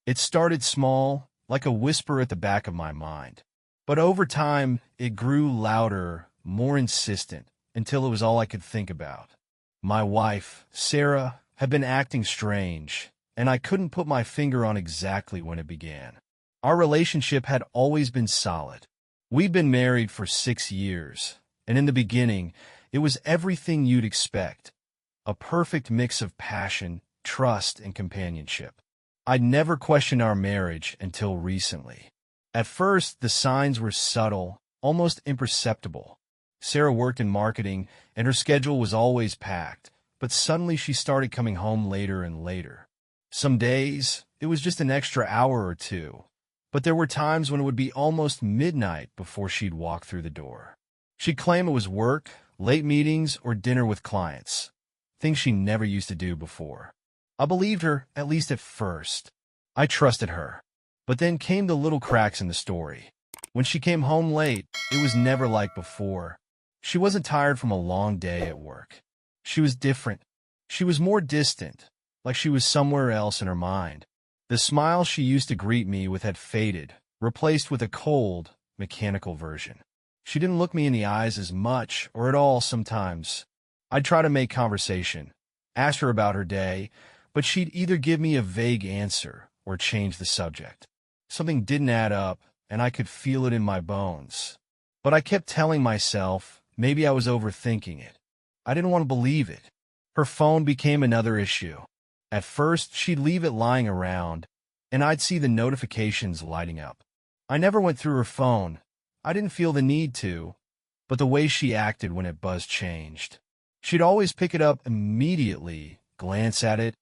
It started small, like a whisper at the back of my mind. But over time, it grew louder, more insistent, until it was all I could think about. My wife, Sarah, had been acting strange, and I couldn't put my finger on exactly when it began. Our relationship had always been solid. We'd been married for 6 years, and in the beginning, it was everything you'd expect. A perfect mix of passion, trust, and companionship. I'd never questioned our marriage until recently. At first, the signs were subtle, almost imperceptible. Sarah worked in marketing, and her schedule was always packed, but suddenly she started coming home later and later. Some days, it was just an extra hour or two, but there were times when it would be almost midnight before she'd walk through the door. She'd claim it was work, late meetings, or dinner with clients, things she never used to do before. I believed her, at least at first. I trusted her. But then came the little cracks in the story. When she came home late, it was never like before. She wasn't tired from a long day at work. She was different. She was more distant, like she was somewhere else in her mind. The smile she used to greet me with had faded, replaced with a cold, mechanical version. She didn't look me in the eyes as much or at all sometimes. I'd try to make conversation, ask her about her day, but she'd either give me a vague answer or change the subject. Something didn't add up, and I could feel it in my bones. But I kept telling myself maybe I was overthinking it. I didn't want to believe it. Her phone became another issue. At first, she'd leave it lying around, and I'd see the notifications lighting up. I never went through her phone. I didn't feel the need to, but the way she acted when it buzzed changed. She'd always pick it up immediately, glance at it,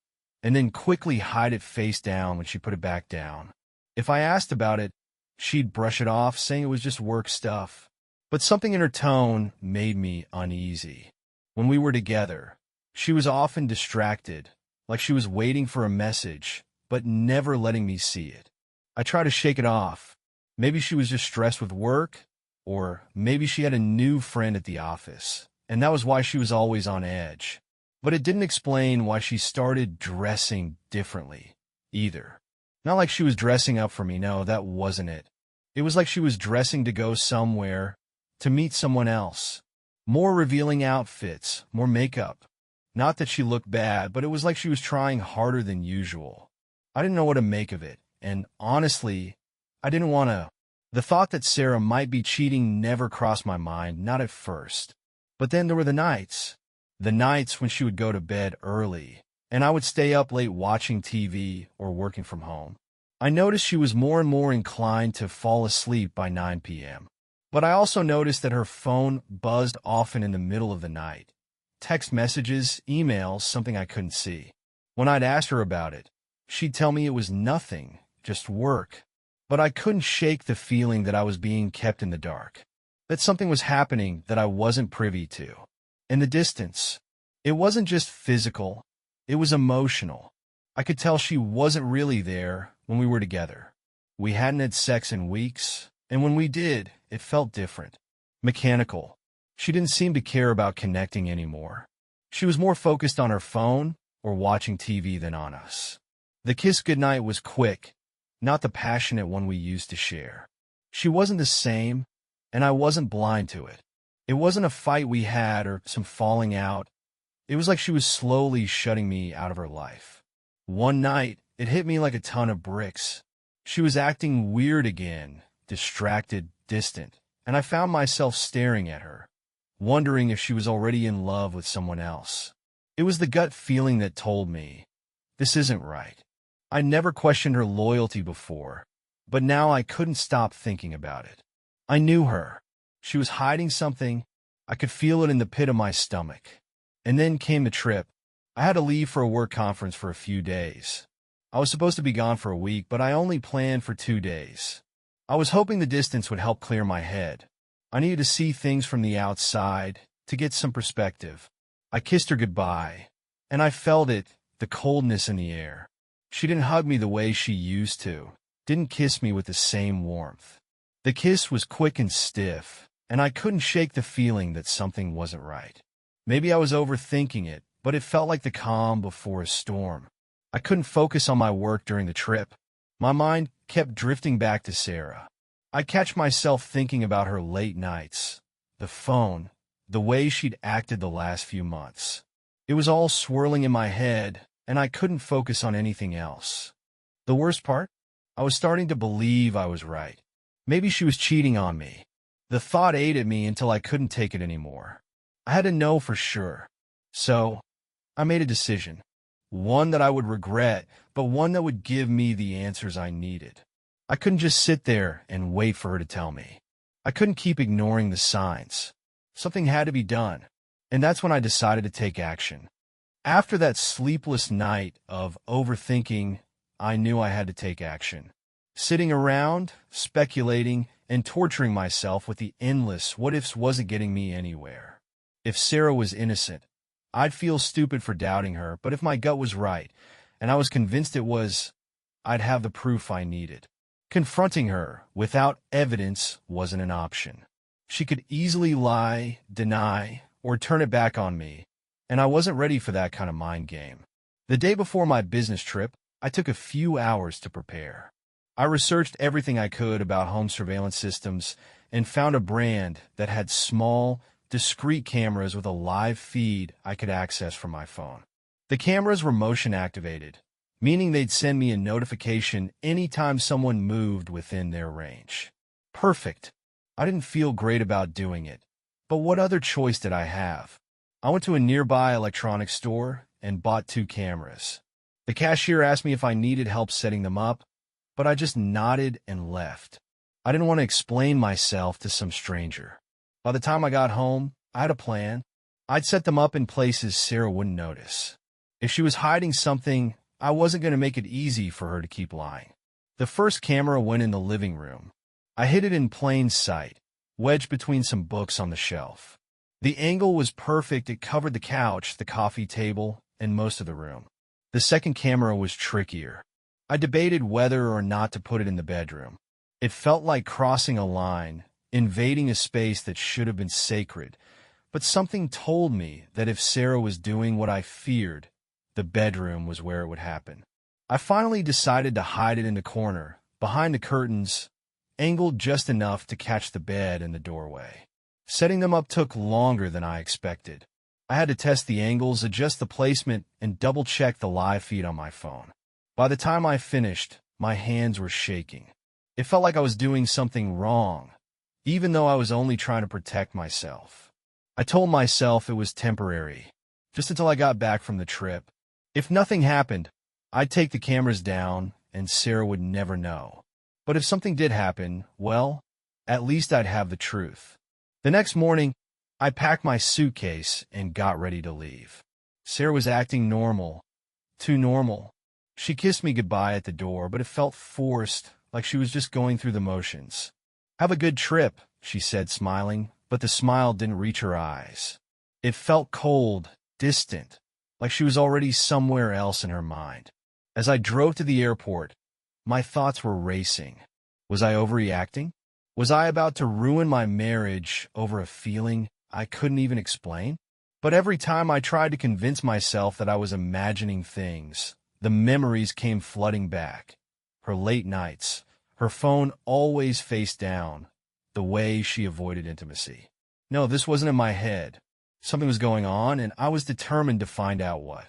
and then quickly hide it face down when she put it back down. If I asked about it, she'd brush it off, saying it was just work stuff. But something in her tone made me uneasy. When we were together, she was often distracted, like she was waiting for a message, but never letting me see it. I tried to shake it off. Maybe she was just stressed with work, or maybe she had a new friend at the office, and that was why she was always on edge. But it didn't explain why she started dressing differently, either. Not like she was dressing up for me, no, that wasn't it. It was like she was dressing to go somewhere, to meet someone else. More revealing outfits, more makeup. Not that she looked bad, but it was like she was trying harder than usual. I didn't know what to make of it, and honestly, I didn't want to. The thought that Sarah might be cheating never crossed my mind, not at first. But then there were the nights when she would go to bed early, and I would stay up late watching TV or working from home. I noticed she was more and more inclined to fall asleep by 9 p.m. But I also noticed that her phone buzzed often in the middle of the night. Text messages, emails, something I couldn't see. When I'd ask her about it, she'd tell me it was nothing, just work. But I couldn't shake the feeling that I was being kept in the dark, that something was happening that I wasn't privy to. In the distance, it wasn't just physical, it was emotional. I could tell she wasn't really there when we were together. We hadn't had sex in weeks, and when we did, it felt different. Mechanical. She didn't seem to care about connecting anymore. She was more focused on her phone or watching TV than on us. The kiss goodnight was quick, not the passionate one we used to share. She wasn't the same, and I wasn't blind to it. It wasn't a fight we had or some falling out. It was like she was slowly shutting me out of her life. One night, it hit me like a ton of bricks. She was acting weird again, distracted, distant, and I found myself staring at her, wondering if she was already in love with someone else. It was the gut feeling that told me, this isn't right. I never questioned her loyalty before, but now I couldn't stop thinking about it. I knew her. She was hiding something. I could feel it in the pit of my stomach. And then came the trip. I had to leave for a work conference for a few days. I was supposed to be gone for a week, but I only planned for 2 days. I was hoping the distance would help clear my head. I needed to see things from the outside, to get some perspective. I kissed her goodbye, and I felt it, the coldness in the air. She didn't hug me the way she used to, didn't kiss me with the same warmth. The kiss was quick and stiff, and I couldn't shake the feeling that something wasn't right. Maybe I was overthinking it, but it felt like the calm before a storm. I couldn't focus on my work during the trip. My mind kept drifting back to Sarah. I'd catch myself thinking about her late nights, the phone, the way she'd acted the last few months. It was all swirling in my head, and I couldn't focus on anything else. The worst part? I was starting to believe I was right. Maybe she was cheating on me. The thought ate at me until I couldn't take it anymore. I had to know for sure. So, I made a decision. One that I would regret, but one that would give me the answers I needed. I couldn't just sit there and wait for her to tell me. I couldn't keep ignoring the signs. Something had to be done, and that's when I decided to take action. After that sleepless night of overthinking, I knew I had to take action. Sitting around, speculating, and torturing myself with the endless what-ifs wasn't getting me anywhere. If Sarah was innocent, I'd feel stupid for doubting her, but if my gut was right, and I was convinced it was, I'd have the proof I needed. Confronting her without evidence wasn't an option. She could easily lie, deny, or turn it back on me, and I wasn't ready for that kind of mind game. The day before my business trip, I took a few hours to prepare. I researched everything I could about home surveillance systems and found a brand that had small, discrete cameras with a live feed I could access from my phone. The cameras were motion activated, meaning they'd send me a notification anytime someone moved within their range. Perfect. I didn't feel great about doing it, but what other choice did I have? I went to a nearby electronics store and bought 2 cameras. The cashier asked me if I needed help setting them up, but I just nodded and left. I didn't want to explain myself to some stranger. By the time I got home, I had a plan. I'd set them up in places Sarah wouldn't notice. If she was hiding something, I wasn't going to make it easy for her to keep lying. The first camera went in the living room. I hid it in plain sight, wedged between some books on the shelf. The angle was perfect. It covered the couch, the coffee table, and most of the room. The second camera was trickier. I debated whether or not to put it in the bedroom. It felt like crossing a line, invading a space that should have been sacred, but something told me that if Sarah was doing what I feared, the bedroom was where it would happen. I finally decided to hide it in the corner, behind the curtains, angled just enough to catch the bed and the doorway. Setting them up took longer than I expected. I had to test the angles, adjust the placement, and double-check the live feed on my phone. By the time I finished, my hands were shaking. It felt like I was doing something wrong, even though I was only trying to protect myself. I told myself it was temporary, just until I got back from the trip. If nothing happened, I'd take the cameras down, and Sarah would never know. But if something did happen, well, at least I'd have the truth. The next morning, I packed my suitcase and got ready to leave. Sarah was acting normal, too normal. She kissed me goodbye at the door, but it felt forced, like she was just going through the motions. "Have a good trip," she said, smiling, but the smile didn't reach her eyes. It felt cold, distant, like she was already somewhere else in her mind. As I drove to the airport, my thoughts were racing. Was I overreacting? Was I about to ruin my marriage over a feeling I couldn't even explain? But every time I tried to convince myself that I was imagining things, the memories came flooding back. Her late nights, her phone always face down, the way she avoided intimacy. No, this wasn't in my head. Something was going on, and I was determined to find out what.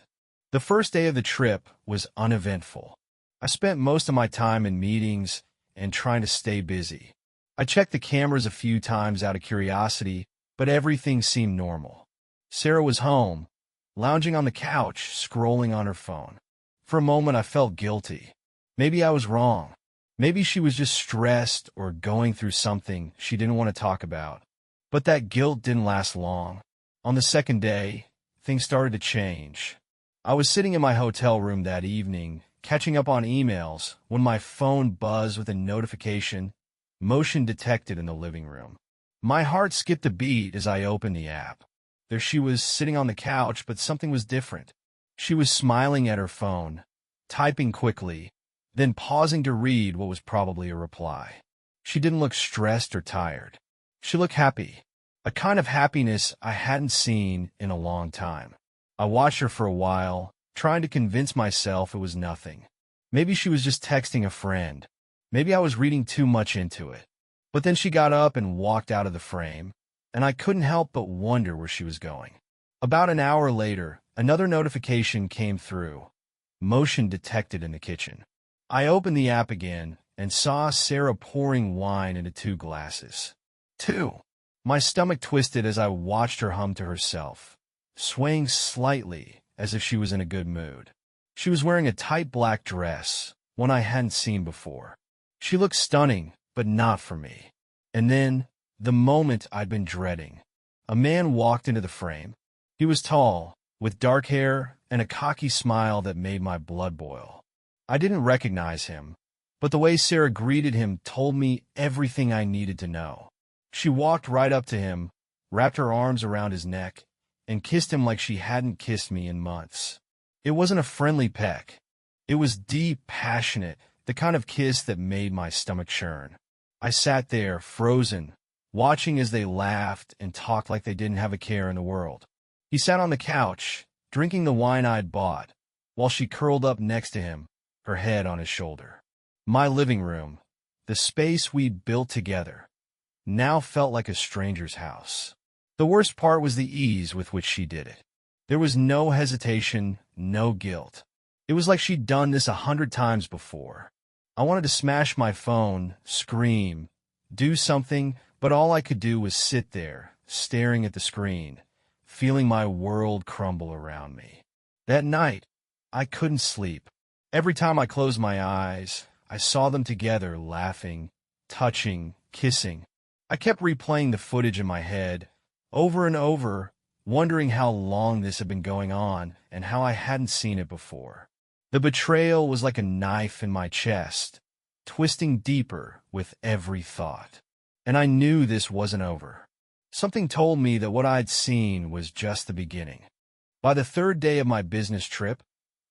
The first day of the trip was uneventful. I spent most of my time in meetings and trying to stay busy. I checked the cameras a few times out of curiosity, but everything seemed normal. Sarah was home, lounging on the couch, scrolling on her phone. For a moment, I felt guilty. Maybe I was wrong. Maybe she was just stressed or going through something she didn't want to talk about. But that guilt didn't last long. On the second day, things started to change. I was sitting in my hotel room that evening, catching up on emails, when my phone buzzed with a notification, "Motion detected in the living room." My heart skipped a beat as I opened the app. There she was, sitting on the couch, but something was different. She was smiling at her phone, typing quickly, then pausing to read what was probably a reply. She didn't look stressed or tired. She looked happy, a kind of happiness I hadn't seen in a long time. I watched her for a while, trying to convince myself it was nothing. Maybe she was just texting a friend. Maybe I was reading too much into it. But then she got up and walked out of the frame, and I couldn't help but wonder where she was going. About an hour later, another notification came through. Motion detected in the kitchen. I opened the app again and saw Sarah pouring wine into 2 glasses. 2. My stomach twisted as I watched her hum to herself, swaying slightly as if she was in a good mood. She was wearing a tight black dress, one I hadn't seen before. She looked stunning, but not for me. And then, the moment I'd been dreading. A man walked into the frame. He was tall, with dark hair and a cocky smile that made my blood boil. I didn't recognize him, but the way Sarah greeted him told me everything I needed to know. She walked right up to him, wrapped her arms around his neck, and kissed him like she hadn't kissed me in months. It wasn't a friendly peck. It was deep, passionate, the kind of kiss that made my stomach churn. I sat there, frozen, watching as they laughed and talked like they didn't have a care in the world. He sat on the couch, drinking the wine I'd bought, while she curled up next to him, her head on his shoulder. My living room, the space we'd built together, now felt like a stranger's house. The worst part was the ease with which she did it. There was no hesitation, no guilt. It was like she'd done this 100 times before. I wanted to smash my phone, scream, do something, but all I could do was sit there, staring at the screen, feeling my world crumble around me. That night, I couldn't sleep. Every time I closed my eyes, I saw them together, laughing, touching, kissing. I kept replaying the footage in my head, over and over, wondering how long this had been going on and how I hadn't seen it before. The betrayal was like a knife in my chest, twisting deeper with every thought. And I knew this wasn't over. Something told me that what I'd seen was just the beginning. By the 3rd day of my business trip,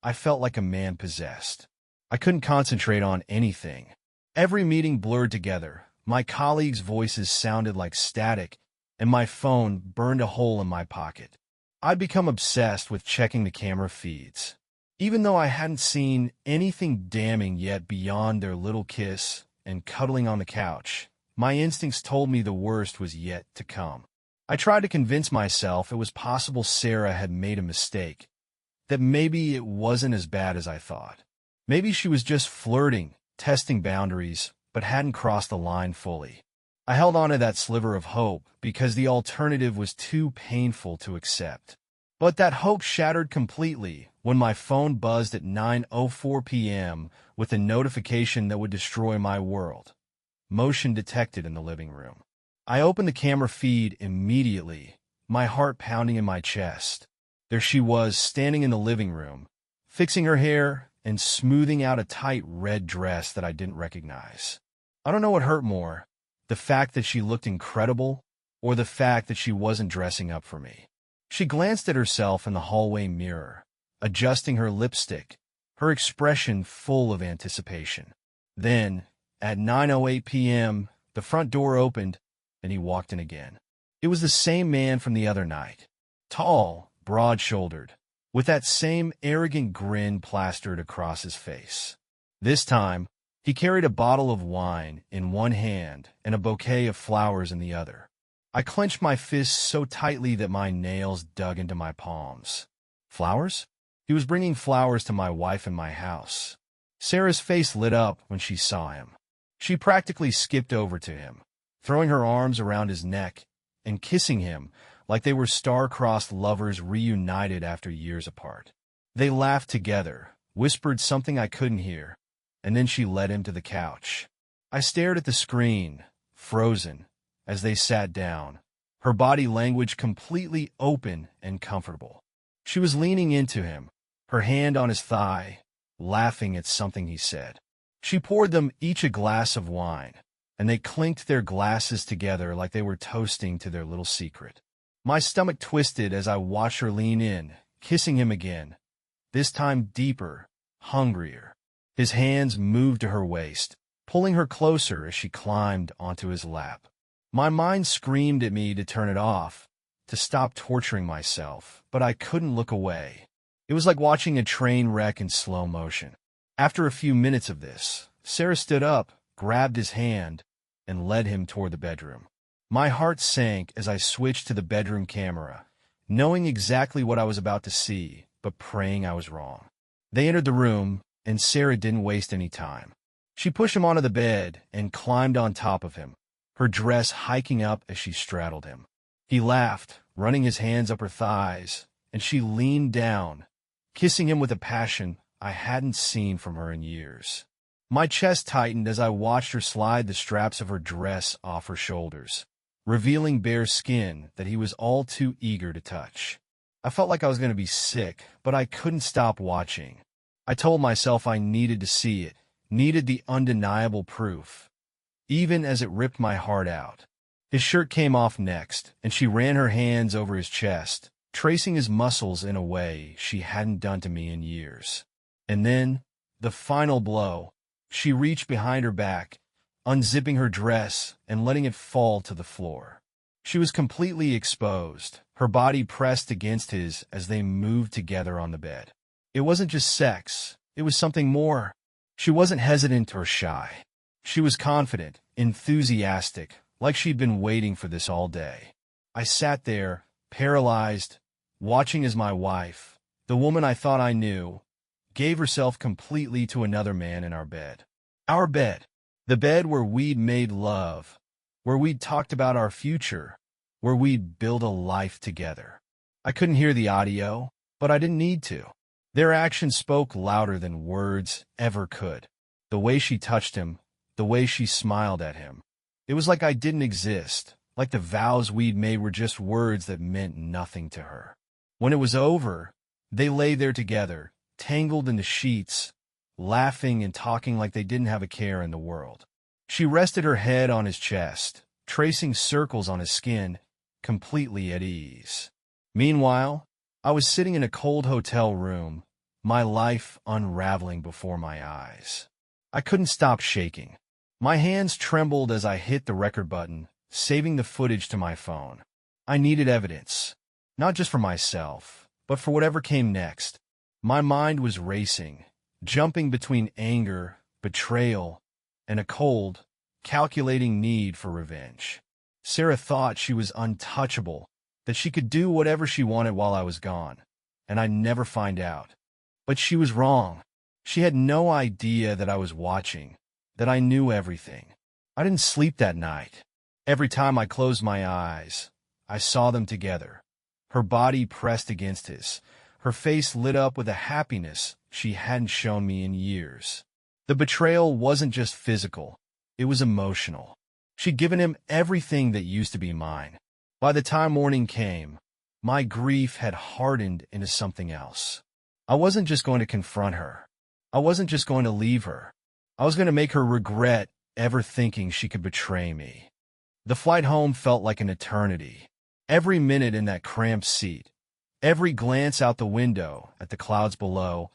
I felt like a man possessed. I couldn't concentrate on anything. Every meeting blurred together. My colleagues' voices sounded like static, and my phone burned a hole in my pocket. I'd become obsessed with checking the camera feeds. Even though I hadn't seen anything damning yet beyond their little kiss and cuddling on the couch, my instincts told me the worst was yet to come. I tried to convince myself it was possible Sarah had made a mistake, that maybe it wasn't as bad as I thought. Maybe she was just flirting, testing boundaries, but hadn't crossed the line fully. I held on to that sliver of hope because the alternative was too painful to accept. But that hope shattered completely when my phone buzzed at 9:04 p.m. with a notification that would destroy my world. Motion detected in the living room. I opened the camera feed immediately, my heart pounding in my chest. There she was, standing in the living room, fixing her hair and smoothing out a tight red dress that I didn't recognize. I don't know what hurt more, the fact that she looked incredible or the fact that she wasn't dressing up for me. She glanced at herself in the hallway mirror, adjusting her lipstick, her expression full of anticipation. Then, at 9:08 p.m., the front door opened, and he walked in again. It was the same man from the other night. Tall, broad-shouldered, with that same arrogant grin plastered across his face. This time, he carried a bottle of wine in one hand and a bouquet of flowers in the other. I clenched my fists so tightly that my nails dug into my palms. Flowers? He was bringing flowers to my wife in my house. Sarah's face lit up when she saw him. She practically skipped over to him, throwing her arms around his neck and kissing him like they were star-crossed lovers reunited after years apart. They laughed together, whispered something I couldn't hear, and then she led him to the couch. I stared at the screen, frozen, as they sat down, her body language completely open and comfortable. She was leaning into him, her hand on his thigh, laughing at something he said. She poured them each a glass of wine, and they clinked their glasses together like they were toasting to their little secret. My stomach twisted as I watched her lean in, kissing him again, this time deeper, hungrier. His hands moved to her waist, pulling her closer as she climbed onto his lap. My mind screamed at me to turn it off, to stop torturing myself, but I couldn't look away. It was like watching a train wreck in slow motion. After a few minutes of this, Sarah stood up, grabbed his hand, and led him toward the bedroom. My heart sank as I switched to the bedroom camera, knowing exactly what I was about to see, but praying I was wrong. They entered the room, and Sarah didn't waste any time. She pushed him onto the bed and climbed on top of him, her dress hiking up as she straddled him. He laughed, running his hands up her thighs, and she leaned down, kissing him with a passion I hadn't seen from her in years. My chest tightened as I watched her slide the straps of her dress off her shoulders, revealing bare skin that he was all too eager to touch. I felt like I was going to be sick, but I couldn't stop watching. I told myself I needed to see it, needed the undeniable proof, even as it ripped my heart out. His shirt came off next, and she ran her hands over his chest, tracing his muscles in a way she hadn't done to me in years. And then, the final blow. She reached behind her back, unzipping her dress and letting it fall to the floor. She was completely exposed, her body pressed against his as they moved together on the bed. It wasn't just sex, it was something more. She wasn't hesitant or shy. She was confident, enthusiastic, like she'd been waiting for this all day. I sat there, paralyzed, watching as my wife, the woman I thought I knew, gave herself completely to another man in our bed. Our bed. The bed where we'd made love, where we'd talked about our future, where we'd build a life together. I couldn't hear the audio, but I didn't need to. Their actions spoke louder than words ever could. The way she touched him, the way she smiled at him. It was like I didn't exist, like the vows we'd made were just words that meant nothing to her. When it was over, they lay there together, tangled in the sheets, laughing and talking like they didn't have a care in the world. She rested her head on his chest, tracing circles on his skin, completely at ease. Meanwhile, I was sitting in a cold hotel room, my life unraveling before my eyes. I couldn't stop shaking. My hands trembled as I hit the record button, saving the footage to my phone. I needed evidence, not just for myself, but for whatever came next. My mind was racing, jumping between anger, betrayal, and a cold, calculating need for revenge. Sarah thought she was untouchable, that she could do whatever she wanted while I was gone, and I'd never find out. But she was wrong. She had no idea that I was watching, that I knew everything. I didn't sleep that night. Every time I closed my eyes, I saw them together. Her body pressed against his, her face lit up with a happiness she hadn't shown me in years. The betrayal wasn't just physical, it was emotional. She'd given him everything that used to be mine. By the time morning came, my grief had hardened into something else. I wasn't just going to confront her. I wasn't just going to leave her. I was going to make her regret ever thinking she could betray me. The flight home felt like an eternity. Every minute in that cramped seat, every glance out the window at the clouds below,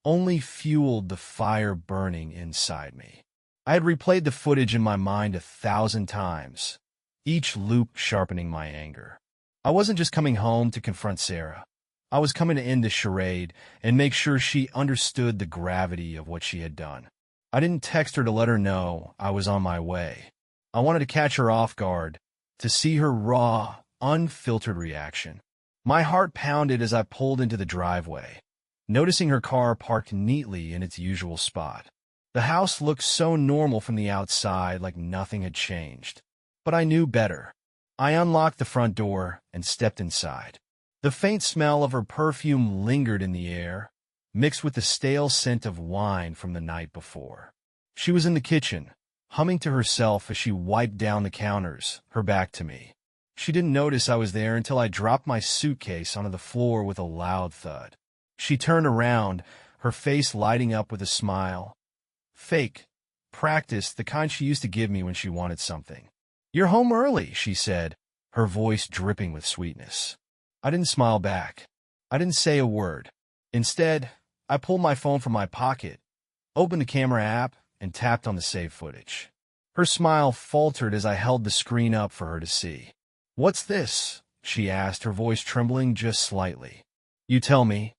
only fueled the fire burning inside me. I had replayed the footage in my mind 1,000 times, each loop sharpening my anger. I wasn't just coming home to confront Sarah. I was coming to end this charade and make sure she understood the gravity of what she had done. I didn't text her to let her know I was on my way. I wanted to catch her off guard, to see her raw, unfiltered reaction. My heart pounded as I pulled into the driveway, noticing her car parked neatly in its usual spot. The house looked so normal from the outside, like nothing had changed. But I knew better. I unlocked the front door and stepped inside. The faint smell of her perfume lingered in the air, mixed with the stale scent of wine from the night before. She was in the kitchen, humming to herself as she wiped down the counters, her back to me. She didn't notice I was there until I dropped my suitcase onto the floor with a loud thud. She turned around, her face lighting up with a smile. Fake, practiced, the kind she used to give me when she wanted something. "You're home early," she said, her voice dripping with sweetness. I didn't smile back. I didn't say a word. Instead, I pulled my phone from my pocket, opened the camera app, and tapped on the save footage. Her smile faltered as I held the screen up for her to see. "What's this?" she asked, her voice trembling just slightly. "You tell me,"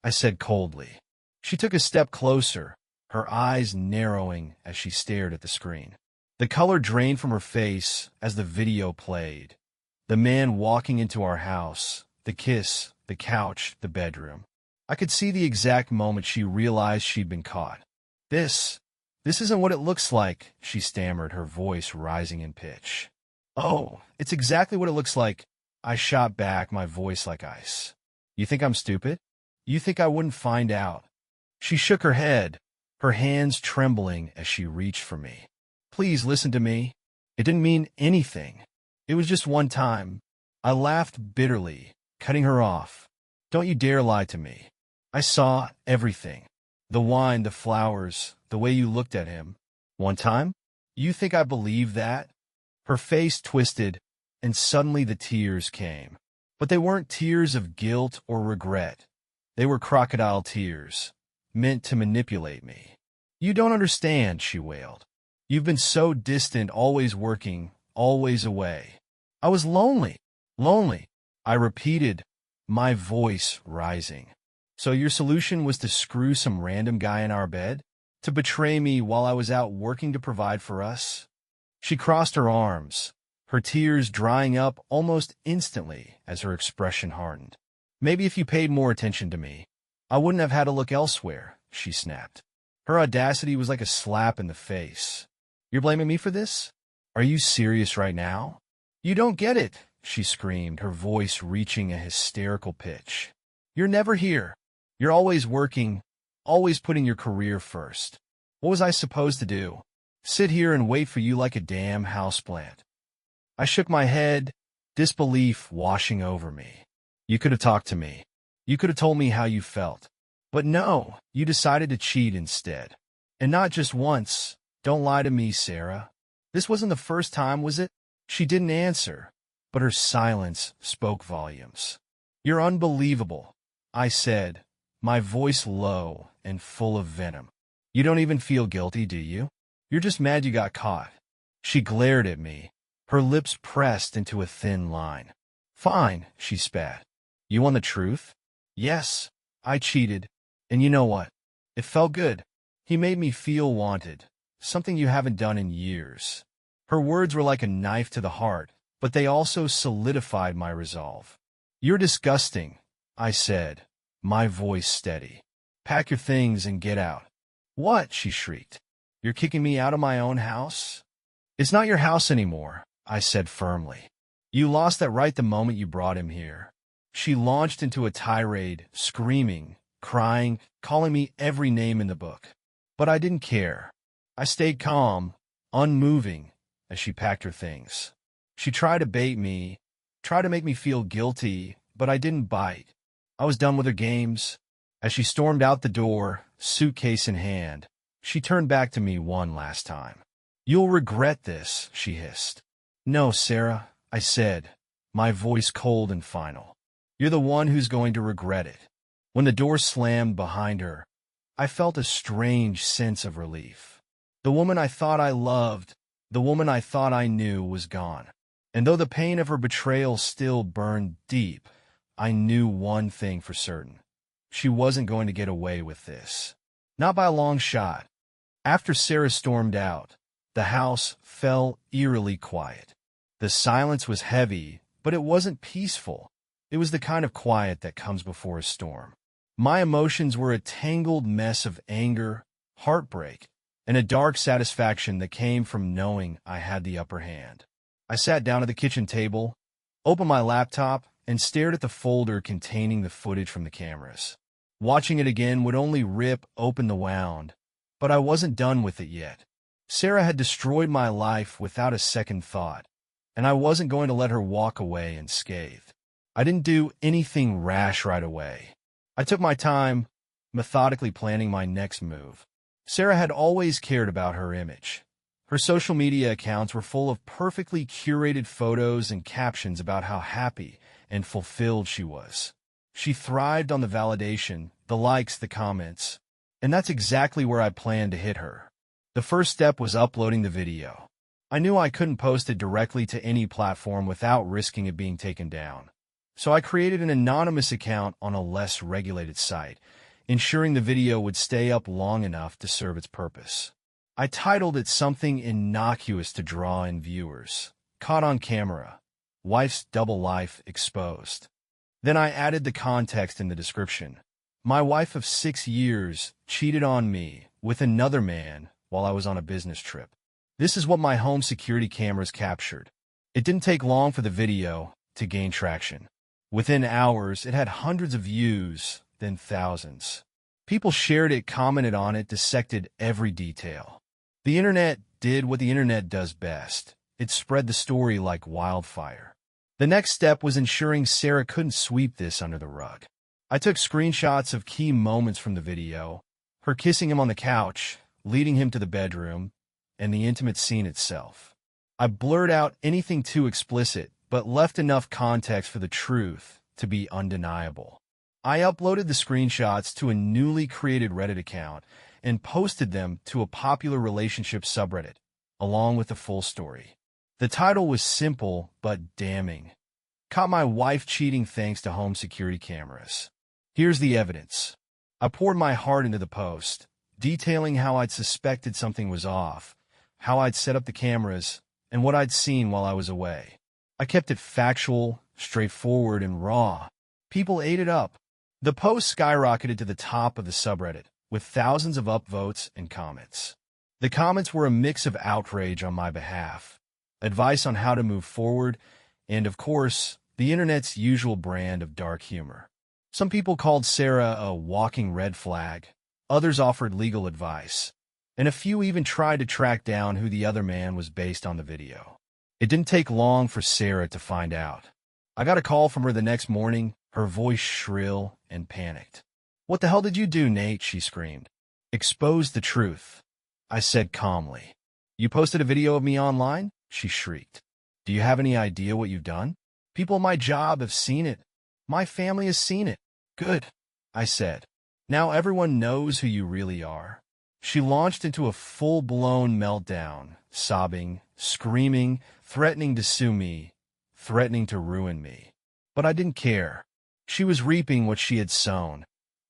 I said coldly. She took a step closer, her eyes narrowing as she stared at the screen. The color drained from her face as the video played. The man walking into our house, the kiss, the couch, the bedroom. I could see the exact moment she realized she'd been caught. This isn't what it looks like, she stammered, her voice rising in pitch. Oh, it's exactly what it looks like, I shot back, my voice like ice. You think I'm stupid? You think I wouldn't find out? She shook her head, her hands trembling as she reached for me. Please listen to me. It didn't mean anything. It was just one time. I laughed bitterly, cutting her off. Don't you dare lie to me. I saw everything. The wine, the flowers, the way you looked at him. One time? You think I believe that? Her face twisted, and suddenly the tears came. But they weren't tears of guilt or regret. They were crocodile tears, meant to manipulate me. You don't understand, she wailed. You've been so distant, always working, always away. I was lonely, I repeated, my voice rising. So your solution was to screw some random guy in our bed? To betray me while I was out working to provide for us? She crossed her arms, her tears drying up almost instantly as her expression hardened. Maybe if you paid more attention to me, I wouldn't have had to look elsewhere, she snapped. Her audacity was like a slap in the face. You're blaming me for this? Are you serious right now? You don't get it, she screamed, her voice reaching a hysterical pitch. You're never here. You're always working, always putting your career first. What was I supposed to do? Sit here and wait for you like a damn houseplant? I shook my head, disbelief washing over me. You could have talked to me. You could have told me how you felt. But no, you decided to cheat instead. And not just once. Don't lie to me, Sarah. This wasn't the first time, was it? She didn't answer, but her silence spoke volumes. You're unbelievable, I said, my voice low and full of venom. You don't even feel guilty, do you? You're just mad you got caught. She glared at me, her lips pressed into a thin line. Fine, she spat. You want the truth? Yes, I cheated. And you know what? It felt good. He made me feel wanted, something you haven't done in years. Her words were like a knife to the heart, but they also solidified my resolve. You're disgusting, I said, my voice steady. Pack your things and get out. What? She shrieked. You're kicking me out of my own house? It's not your house anymore, I said firmly. You lost that right the moment you brought him here. She launched into a tirade, screaming, crying, calling me every name in the book. But I didn't care. I stayed calm, unmoving, as she packed her things. She tried to bait me, tried to make me feel guilty, but I didn't bite. I was done with her games. As she stormed out the door, suitcase in hand, she turned back to me one last time. You'll regret this, she hissed. No, Sarah, I said, my voice cold and final. You're the one who's going to regret it. When the door slammed behind her, I felt a strange sense of relief. The woman I thought I loved, the woman I thought I knew, was gone. And though the pain of her betrayal still burned deep, I knew one thing for certain. She wasn't going to get away with this. Not by a long shot. After Sarah stormed out, the house fell eerily quiet. The silence was heavy, but it wasn't peaceful. It was the kind of quiet that comes before a storm. My emotions were a tangled mess of anger, heartbreak, and a dark satisfaction that came from knowing I had the upper hand. I sat down at the kitchen table, opened my laptop, and stared at the folder containing the footage from the cameras. Watching it again would only rip open the wound, but I wasn't done with it yet. Sarah had destroyed my life without a second thought, and I wasn't going to let her walk away unscathed. I didn't do anything rash right away. I took my time, methodically planning my next move. Sarah had always cared about her image. Her social media accounts were full of perfectly curated photos and captions about how happy and fulfilled she was. She thrived on the validation, the likes, the comments, and that's exactly where I planned to hit her. The first step was uploading the video. I knew I couldn't post it directly to any platform without risking it being taken down. So I created an anonymous account on a less regulated site. ensuring the video would stay up long enough to serve its purpose. I titled it something innocuous to draw in viewers. Caught on camera. Wife's double life exposed. Then I added the context in the description. My wife of 6 years cheated on me with another man while I was on a business trip. This is what my home security cameras captured. It didn't take long for the video to gain traction. Within hours, it had hundreds of views, then thousands. People shared it, commented on it, dissected every detail. The internet did what the internet does best. It spread the story like wildfire. The next step was ensuring Sarah couldn't sweep this under the rug. I took screenshots of key moments from the video, her kissing him on the couch, leading him to the bedroom, and the intimate scene itself. I blurred out anything too explicit, but left enough context for the truth to be undeniable. I uploaded the screenshots to a newly created Reddit account and posted them to a popular relationship subreddit, along with the full story. The title was simple but damning. Caught my wife cheating thanks to home security cameras. Here's the evidence. I poured my heart into the post, detailing how I'd suspected something was off, how I'd set up the cameras, and what I'd seen while I was away. I kept it factual, straightforward, and raw. People ate it up. The post skyrocketed to the top of the subreddit, with thousands of upvotes and comments. The comments were a mix of outrage on my behalf, advice on how to move forward, and, of course, the internet's usual brand of dark humor. Some people called Sarah a walking red flag, others offered legal advice, and a few even tried to track down who the other man was based on the video. It didn't take long for Sarah to find out. I got a call from her the next morning, her voice shrill and panicked. "What the hell did you do, Nate?" she screamed. "Expose the truth," I said calmly. "You posted a video of me online?" she shrieked. "Do you have any idea what you've done? People at my job have seen it. My family has seen it." "Good," I said. "Now everyone knows who you really are." She launched into a full-blown meltdown, sobbing, screaming, threatening to sue me, threatening to ruin me. But I didn't care. She was reaping what she had sown,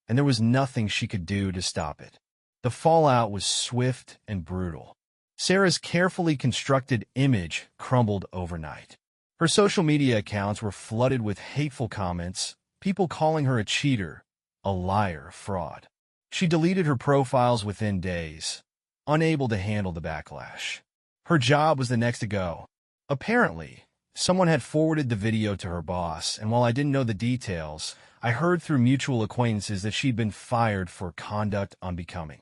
and there was nothing she could do to stop it. The fallout was swift and brutal. Sarah's carefully constructed image crumbled overnight. Her social media accounts were flooded with hateful comments, people calling her a cheater, a liar, a fraud. She deleted her profiles within days, unable to handle the backlash. Her job was the next to go. Apparently, someone had forwarded the video to her boss, and while I didn't know the details, I heard through mutual acquaintances that she'd been fired for conduct unbecoming.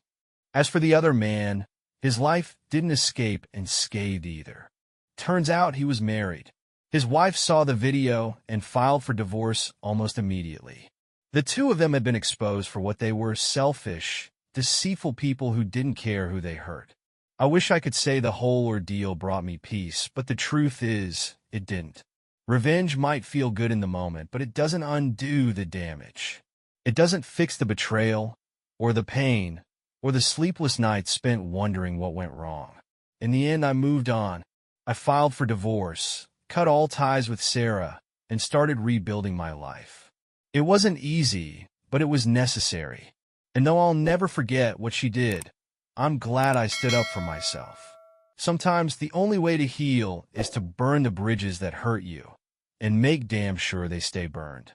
As for the other man, his life didn't escape unscathed either. Turns out he was married. His wife saw the video and filed for divorce almost immediately. The two of them had been exposed for what they were: selfish, deceitful people who didn't care who they hurt. I wish I could say the whole ordeal brought me peace, but the truth is, it didn't. Revenge might feel good in the moment, but it doesn't undo the damage. It doesn't fix the betrayal, or the pain, or the sleepless nights spent wondering what went wrong. In the end, I moved on. I filed for divorce, cut all ties with Sarah, and started rebuilding my life. It wasn't easy, but it was necessary. And though I'll never forget what she did, I'm glad I stood up for myself. Sometimes the only way to heal is to burn the bridges that hurt you, and make damn sure they stay burned.